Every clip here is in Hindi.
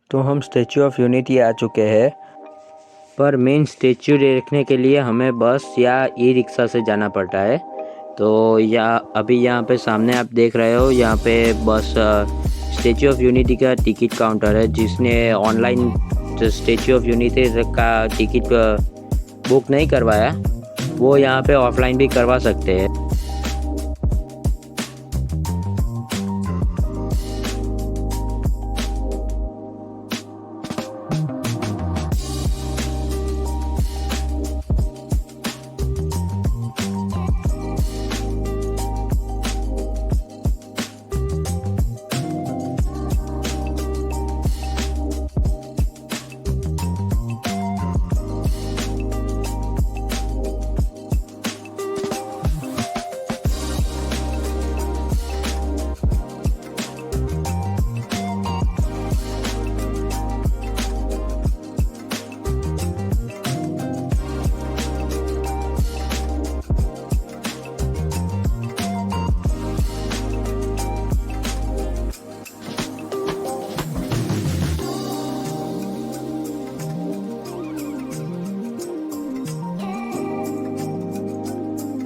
तो हम स्टैचू ऑफ यूनिटी आ चुके हैं, पर मेन स्टैचू देखने के लिए हमें बस या ई रिक्शा से जाना पड़ता है। तो अभी यहाँ पे सामने आप देख रहे हो, यहाँ पे बस स्टैचू ऑफ यूनिटी का टिकट काउंटर है। जिसने ऑनलाइन स्टैचू ऑफ यूनिटी का टिकट बुक नहीं करवाया, वो यहाँ पे ऑफलाइन भी करवा सकते हैं।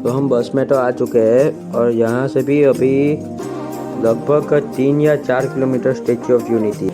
तो हम बस में तो आ चुके हैं और यहाँ से भी अभी लगभग 3 या 4 किलोमीटर स्टैचू ऑफ यूनिटी।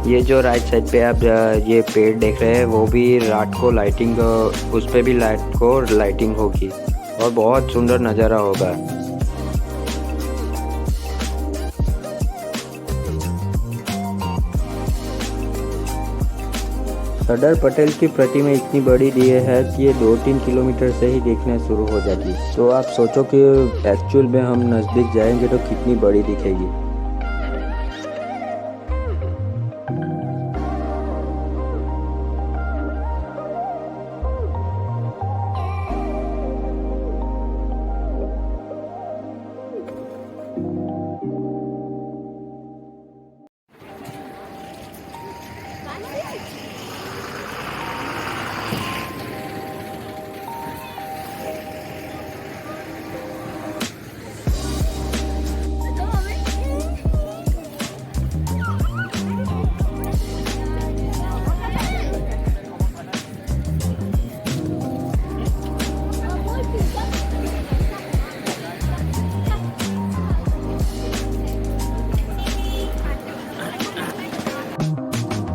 ये जो राइट साइड पे आप ये पेड़ देख रहे हैं, वो भी रात को लाइटिंग, उस पे भी लाइटिंग होगी और बहुत सुंदर नज़ारा होगा। सरदार पटेल की प्रतिमा इतनी बड़ी दी है कि ये 2-3 किलोमीटर से ही देखना शुरू हो जाती। तो आप सोचो कि एक्चुअल में हम नज़दीक जाएंगे तो कितनी बड़ी दिखेगी।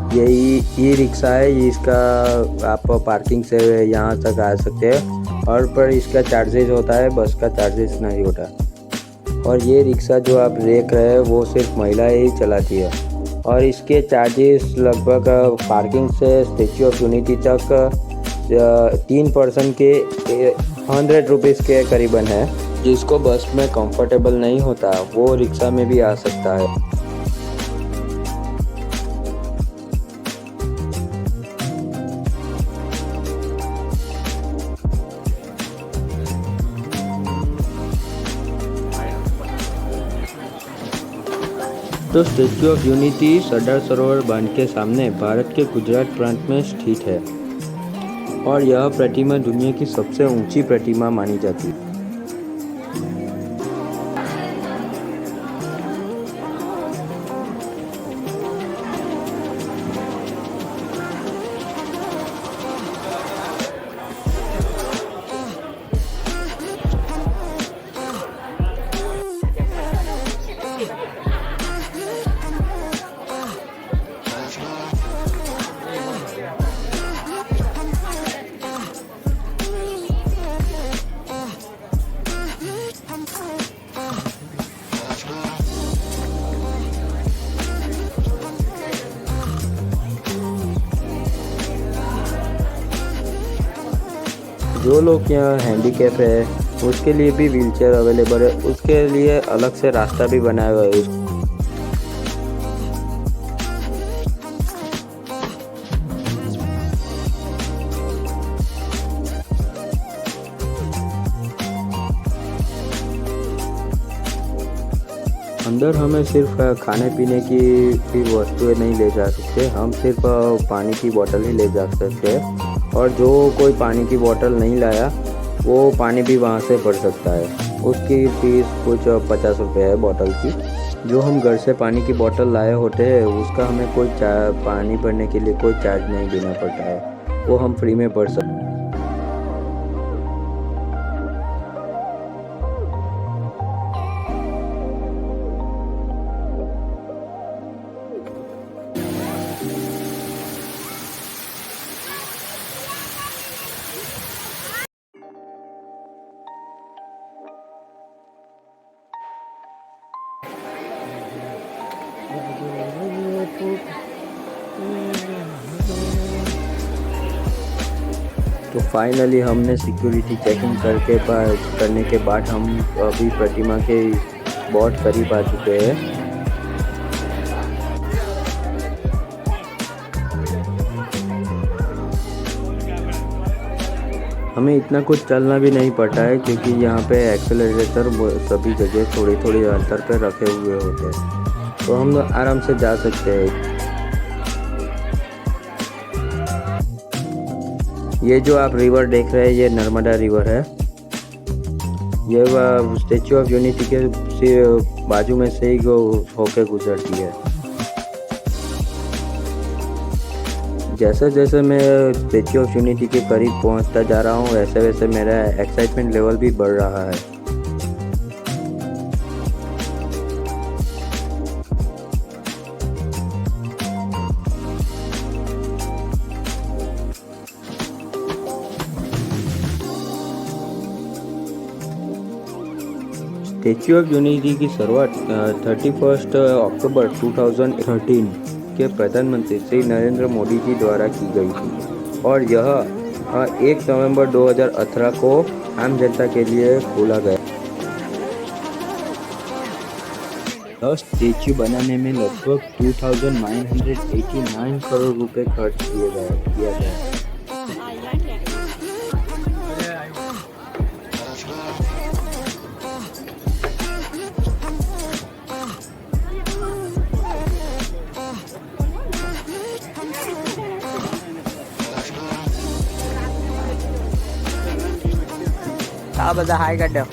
यही ई रिक्शा है, इसका आप पार्किंग से यहाँ तक आ सकते हैं और पर इसका चार्जेस होता है, बस का चार्जेस नहीं होता। और ये रिक्शा जो आप देख रहे हैं वो सिर्फ महिलाएं ही चलाती है और इसके चार्जेस लगभग पार्किंग से स्टैचू ऑफ यूनिटी तक 3 पर्सन के 100 रुपीज़ के करीबन है। जिसको बस में कंफर्टेबल नहीं होता वो रिक्शा में भी आ सकता है। तो statue of unity Sardar Sarovar बांध के सामने भारत के गुजरात प्रांत में स्थित है और यह प्रतिमा दुनिया की सबसे ऊंची प्रतिमा मानी जाती है। जो लोग यहाँ हैंडीकैप है उसके लिए भी व्हीलचेयर अवेलेबल है, उसके लिए अलग से रास्ता भी बनाया हुआ है। अंदर हमें सिर्फ खाने पीने की भी वस्तुएं नहीं ले जा सकते, हम सिर्फ पानी की बोतल ही ले जा सकते हैं। और जो कोई पानी की बोतल नहीं लाया वो पानी भी वहाँ से भर सकता है। उसकी फीस कुछ 50 रुपये है बोतल की। जो हम घर से पानी की बोतल लाए होते हैं उसका हमें कोई पानी भरने के लिए कोई चार्ज नहीं देना पड़ता है, वो हम फ्री में भर सकते हैं। तो फाइनली हमने सिक्योरिटी चेकिंग करने के बाद हम अभी प्रतिमा के बहुत करीब आ चुके हैं। हमें इतना कुछ चलना भी नहीं पड़ता है क्योंकि यहाँ पे एक्सेलरेटर सभी जगह थोड़ी थोड़ी अंतर पे रखे हुए होते हैं, तो हम आराम से जा सकते हैं। ये जो आप रिवर देख रहे हैं ये नर्मदा रिवर है। ये स्टेच्यू ऑफ यूनिटी के बाजू में से ही होके गुजरती है। जैसे जैसे मैं स्टेच्यू ऑफ यूनिटी के करीब पहुंचता जा रहा हूं वैसे वैसे मेरा एक्साइटमेंट लेवल भी बढ़ रहा है। स्टेच्यू ऑफ यूनिटी की शुरुआत 31 अक्टूबर 2013 के प्रधानमंत्री श्री नरेंद्र मोदी जी द्वारा की गई थी और यह 1 नवंबर 2018 को आम जनता के लिए खोला गया। स्टेच्यू बनाने में लगभग 2989 करोड़ रुपए खर्च किया गया। આ બધા હાઈ કાઢો।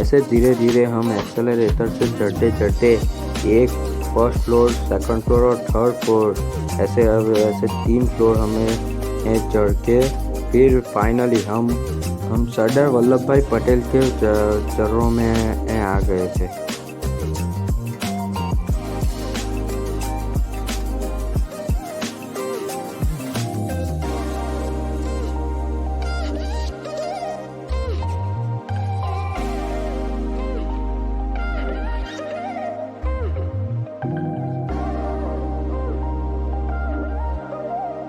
ऐसे धीरे धीरे हम एक्सेलरेटर से चढ़ते चढ़ते एक फर्स्ट फ्लोर, सेकंड फ्लोर और थर्ड फ्लोर ऐसे 3 फ्लोर हमें चढ़ के फिर फाइनली हम सरदार वल्लभ भाई पटेल के चरणों में आ गए थे।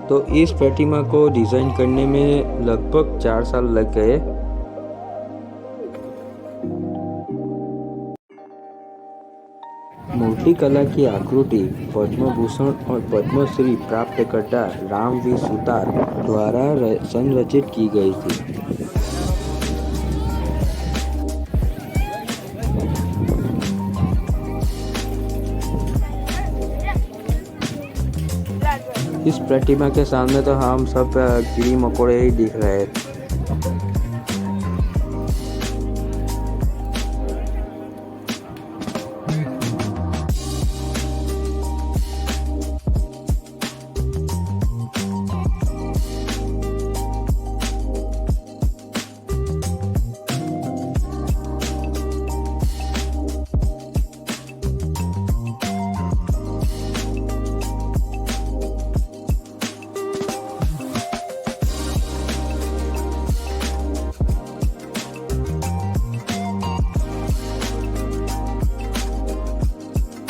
तो इस प्रतिमा को डिज़ाइन करने में लगभग 4 साल लग गए। मूर्ति कला की आकृति पद्म भूषण और पद्मश्री प्राप्तकर्ता रामवीर सुतार द्वारा संरचित की गई थी। इस प्रतिमा के सामने तो हम सब कीड़ी मकोड़े ही दिख रहे थे।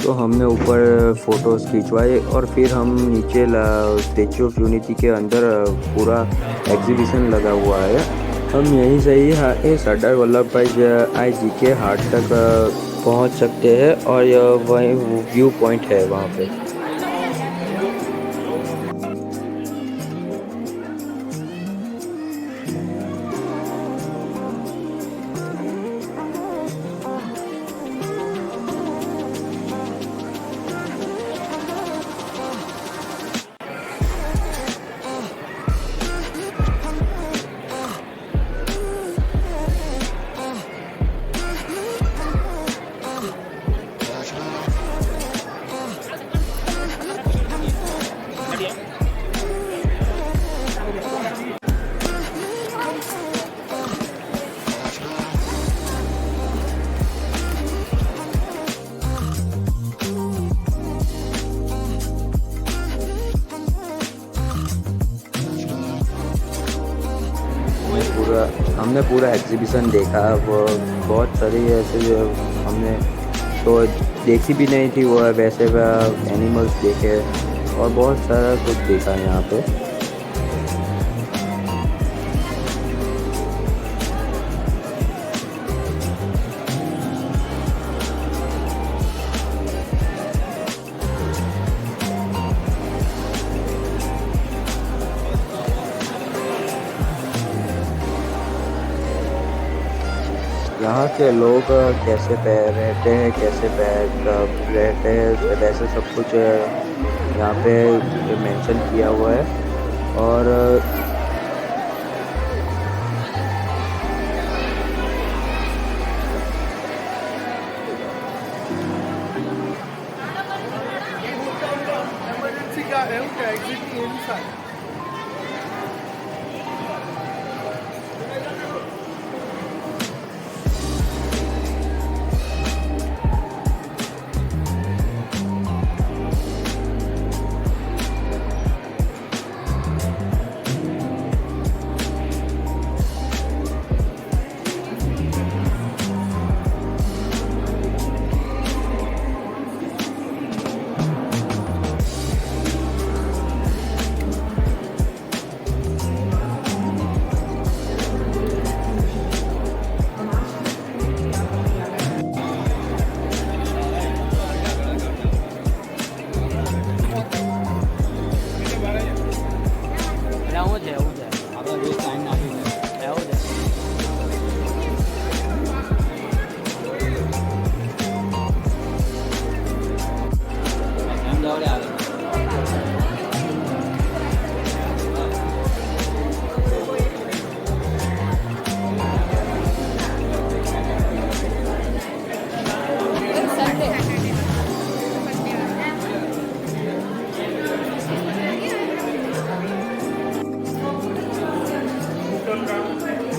तो हमने ऊपर फ़ोटोज़ खिंचवाए और फिर हम नीचे स्टैचू ऑफ यूनिटी के अंदर पूरा एग्जीबिशन लगा हुआ है। हम यहीं से ही सरदार वल्लभ भाई जी के हार्ट तक पहुंच सकते हैं और यह वही व्यू पॉइंट है वहाँ पे। हमने पूरा एग्जीबिशन देखा। वो बहुत सारी ऐसे हमने तो देखी भी नहीं थी, वो वैसे एनिमल्स देखे और बहुत सारा कुछ देखा यहाँ पे। यहाँ के लोग कैसे रहते हैं, कैसे रहते हैं, वैसे सब कुछ यहाँ पे मेंशन किया हुआ है। और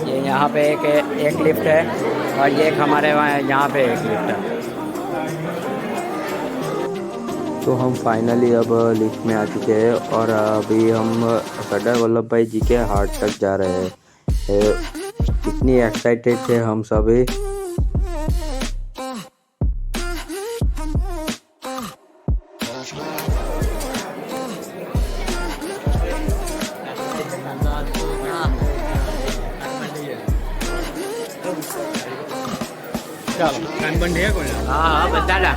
ये यहाँ पे एक लिफ्ट है और ये एक हमारे वहाँ यहाँ पे एक लिफ्ट है। तो हम फाइनली अब लिफ्ट में आ चुके हैं और अभी हम सरदार वल्लभ भाई जी के हार्ट तक जा रहे हैं। इतनी एक्साइटेड थे हम सभी। चलो कानबंद है कोई? हाँ बता रहा।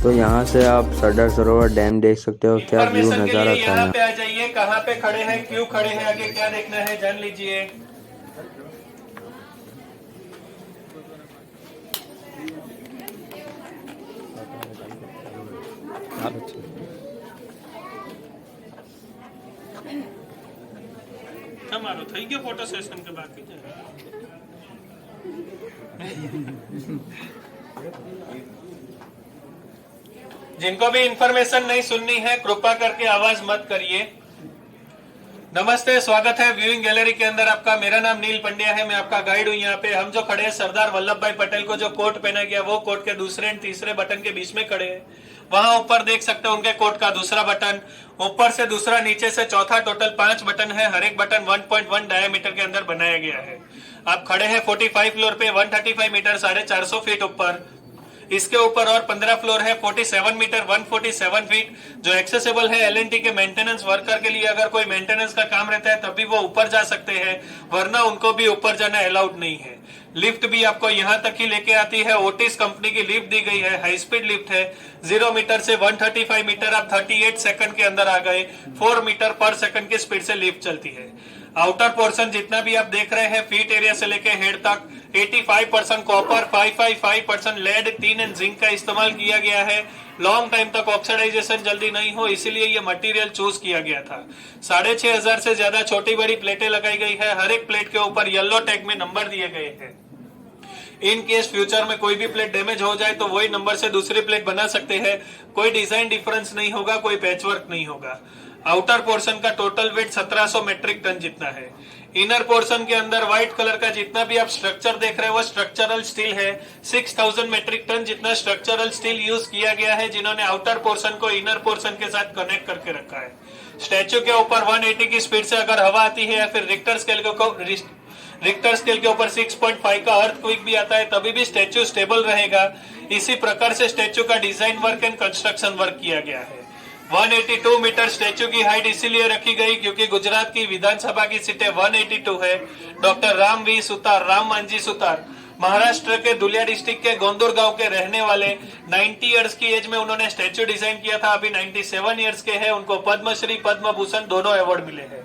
तो यहाँ से आप सरदार सरोवर डैम देख सकते हो। क्या व्यू नज़ारा था यहाँ पे आ जाइए। कहाँ पे खड़े हैं, क्यों खड़े हैं, आगे क्या देखना है जान लीजिए। તમારો થઈ ગયો ફોટો સેશન કે બાકી છે? जिनको भी इंफॉर्मेशन नहीं सुननी है कृपा करके आवाज मत करिए। नमस्ते, स्वागत है व्यूइंग गैलरी के अंदर आपका। मेरा नाम नील पंड्या है, मैं आपका गाइड हूँ। यहाँ पे हम जो खड़े हैं, सरदार वल्लभ भाई पटेल को जो कोट पहना गया, वो कोट के दूसरे एंड तीसरे बटन के बीच में खड़े हैं। वहां ऊपर देख सकते हो उनके कोट का दूसरा बटन, ऊपर से दूसरा, नीचे से चौथा, टोटल 5 बटन है। हर एक बटन 1.1 डायमीटर के अंदर बनाया गया है। आप खड़े हैं 45 फ्लोर पे, 135 मीटर, 450 फीट ऊपर। इसके ऊपर और 15 फ्लोर है, 47 मीटर, 147 फीट, जो एक्सेसिबल है L&T के मेंटेनेंस वर्कर के लिए। अगर कोई मेंटेनेंस का काम रहता है तभी वो ऊपर जा सकते हैं, वरना उनको भी ऊपर जाना अलाउड नहीं है। लिफ्ट भी आपको यहाँ तक ही लेके आती है। ओटिस कंपनी की लिफ्ट दी गई है, हाई स्पीड लिफ्ट है। 0 मीटर से 135 मीटर आप 38 सेकंड के अंदर आ गए। 4 मीटर पर सेकंड की स्पीड से लिफ्ट चलती है। आउटर पोर्शन जितना भी आप देख रहे हैं, फीट एरिया से लेके हेड तक 85% कॉपर, 555% लेड, 3 जिंक का इस्तेमाल किया गया है। लॉन्ग टाइम तक ऑक्सीडाइजेशन जल्दी नहीं हो, इसीलिए ये मटेरियल चूज किया गया था। 6500 से ज्यादा छोटी बड़ी प्लेटें लगाई गई है। हर एक प्लेट के ऊपर येलो टैग में नंबर दिए गए हैं। इन केस फ्यूचर में कोई भी प्लेट डैमेज हो जाए तो वही नंबर से दूसरी प्लेट बना सकते हैं। कोई डिजाइन डिफरेंस नहीं होगा, कोई पैचवर्क नहीं होगा। आउटर पोर्शन का टोटल वेट 1700 मेट्रिक टन जितना है। इनर पोर्शन के अंदर व्हाइट कलर का जितना भी आप स्ट्रक्चर देख रहे हैं वो स्ट्रक्चरल स्टील है। 6000 मेट्रिक टन जितना स्ट्रक्चरल स्टील यूज किया गया है, जिन्होंने आउटर पोर्शन को इनर पोर्शन के साथ कनेक्ट करके रखा है। स्टैच्यू के ऊपर 180 की स्पीड से अगर हवा आती है या फिर रिक्टर स्केल के ऊपर 6.5 का अर्थक्वेक भी आता है, तभी भी स्टैच्यू स्टेबल रहेगा। इसी प्रकार से स्टैच्यू का design work and construction work किया गया है। 182 मीटर स्टैच्यू की हाइट इसीलिए रखी गई क्योंकि गुजरात की विधानसभा की सीटें 182 है। डॉक्टर राम वी सुतार, राम मांझी सुतार, महाराष्ट्र के दुलिया डिस्ट्रिक्ट के गोंदूर गांव के रहने वाले, 90 इयर्स की एज में उन्होंने स्टैच्यू डिजाइन किया था। अभी 97 इयर्स के हैं। उनको पद्मश्री, पद्म भूषण दोनों अवार्ड मिले हैं।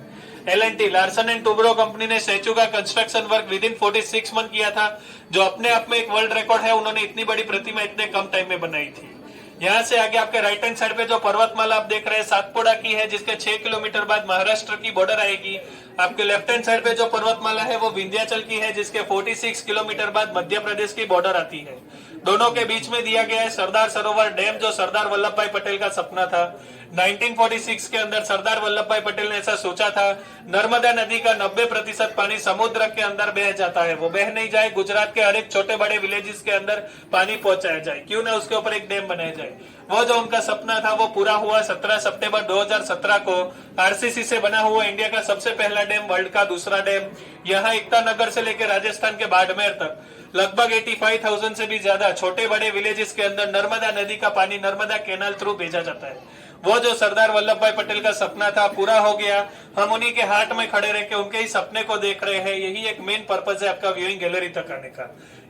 L&T, Larsen and Toubro company ने स्टैच्यू का construction work with in 46 month किया था, जो अपने आप में एक वर्ल्ड रिकॉर्ड है। उन्होंने इतनी बड़ी प्रतिमा इतने कम टाइम में बनाई थी। यहाँ से आगे आपके राइट हैंड साइड पे जो पर्वतमाला आप देख रहे हैं, सातपुड़ा की है, जिसके 6 किलोमीटर बाद महाराष्ट्र की बॉर्डर आएगी। आपके लेफ्ट हैंड साइड पे जो पर्वतमाला है वो विंध्याचल की है, जिसके 46 किलोमीटर बाद मध्य प्रदेश की बॉर्डर आती है। दोनों के बीच में दिया गया है सरदार सरोवर डैम, जो सरदार वल्लभ भाई पटेल का सपना था। 1946 के अंदर सरदार वल्लभ भाई पटेल ने ऐसा सोचा था, नर्मदा नदी का 90% पानी समुद्र के अंदर बह जाता है, वो बह नहीं जाए, गुजरात के हर एक छोटे बड़े विलेजेस के अंदर पानी पहुंचाया जाए, क्यों ना उसके ऊपर एक डैम बनाया जाए। वो जो उनका सपना था वो पूरा हुआ। 17 सितंबर 2017 को आरसीसी से बना हुआ इंडिया का सबसे पहला डैम, वर्ल्ड का दूसरा डैम, यहाँ एकता नगर से लेकर राजस्थान के बाड़मेर तक लगभग 85,000 से भी ज्यादा छोटे बड़े विलेजेस के अंदर नर्मदा नदी का पानी नर्मदा कैनाल थ्रू भेजा जाता है। वो जो सरदार वल्लभ भाई पटेल का सपना था पूरा हो गया। हम उन्हीं के हार्ट में खड़े रह के उनके ही सपने को देख रहे हैं। यही एक मेन पर्पज है आपका व्यूइंग गैलरी तक आने का।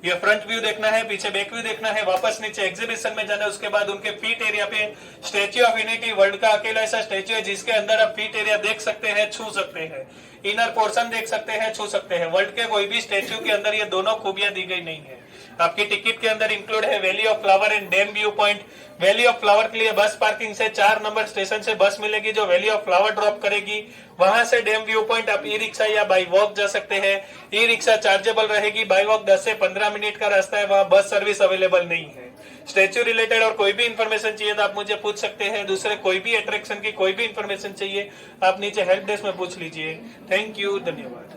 ये फ्रंट व्यू देखना है, पीछे बैक व्यू देखना है, वापस नीचे एग्जीबिशन में जाना है। उसके बाद उनके फीट एरिया पे स्टैच्यू ऑफ यूनिटी, वर्ल्ड का अकेला ऐसा स्टैच्यू है जिसके अंदर आप फीट एरिया देख सकते हैं, छू सकते हैं, इनर पोर्शन देख सकते हैं, छू सकते हैं। वर्ल्ड के कोई भी स्टैच्यू के अंदर ये दोनों खूबियां दी गई नहीं है। आपकी टिकट के अंदर इंक्लूड है valley of flower and dam view point. Valley of flower के लिए बस पार्किंग से 4 नंबर स्टेशन से बस मिलेगी जो वैली ऑफ फ्लावर ड्रॉप करेगी। वहां से डैम व्यू पॉइंट आप ई रिक्शा या बाई वॉक जा सकते हैं। ई रिक्शा चार्जेबल रहेगी, बाई वॉक 10 से 15 मिनट का रास्ता है, वहां बस सर्विस अवेलेबल नहीं है। स्टैच्यू रिलेटेड और कोई भी इन्फॉर्मेशन चाहिए तो आप मुझे पूछ सकते हैं। दूसरे कोई भी अट्रैक्शन की कोई भी इन्फॉर्मेशन चाहिए आप नीचे हेल्प डेस्क में पूछ लीजिए। थैंक यू, धन्यवाद।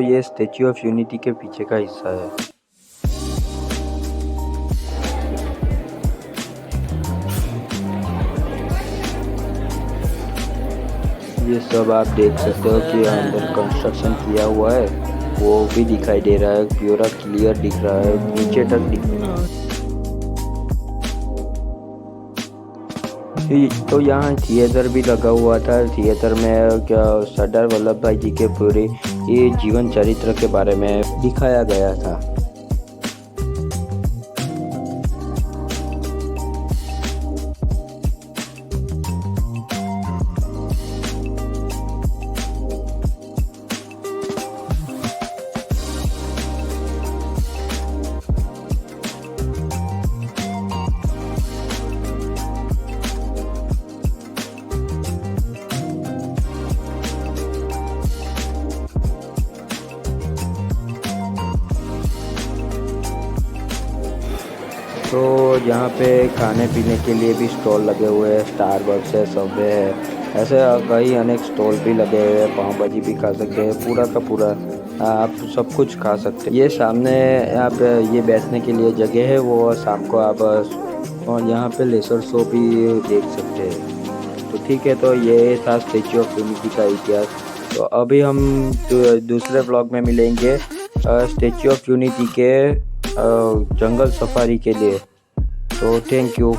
ये स्टैच्यू ऑफ यूनिटी के पीछे का हिस्सा है। ये सब आप देख सकते हो कि अंदर कंस्ट्रक्शन किया हुआ है, वो भी दिखाई दे रहा है, पूरा क्लियर दिख रहा है, नीचे तक दिख रहा है। तो यहाँ थिएटर भी लगा हुआ था। थिएटर में क्या सरदार वल्लभ भाई जी के पूरे ये जीवन चरित्र के बारे में दिखाया गया था। तो यहाँ पे खाने पीने के लिए भी स्टॉल लगे हुए हैं, स्टारबक्स है, सबवे है, ऐसे कई अनेक स्टॉल भी लगे हुए हैं। पाव भाजी भी खा सकते हैं, पूरा का पूरा आप सब कुछ खा सकते हैं। ये सामने आप ये बैठने के लिए जगह है, वो शाम को आप और यहाँ पे लेज़र शो भी देख सकते हैं। तो ठीक है, तो ये था स्टैचू ऑफ यूनिटी का इतिहास। तो अभी हम दूसरे ब्लॉग में मिलेंगे स्टैचू ऑफ यूनिटी के जंगल सफारी के लिए। तो थैंक यू।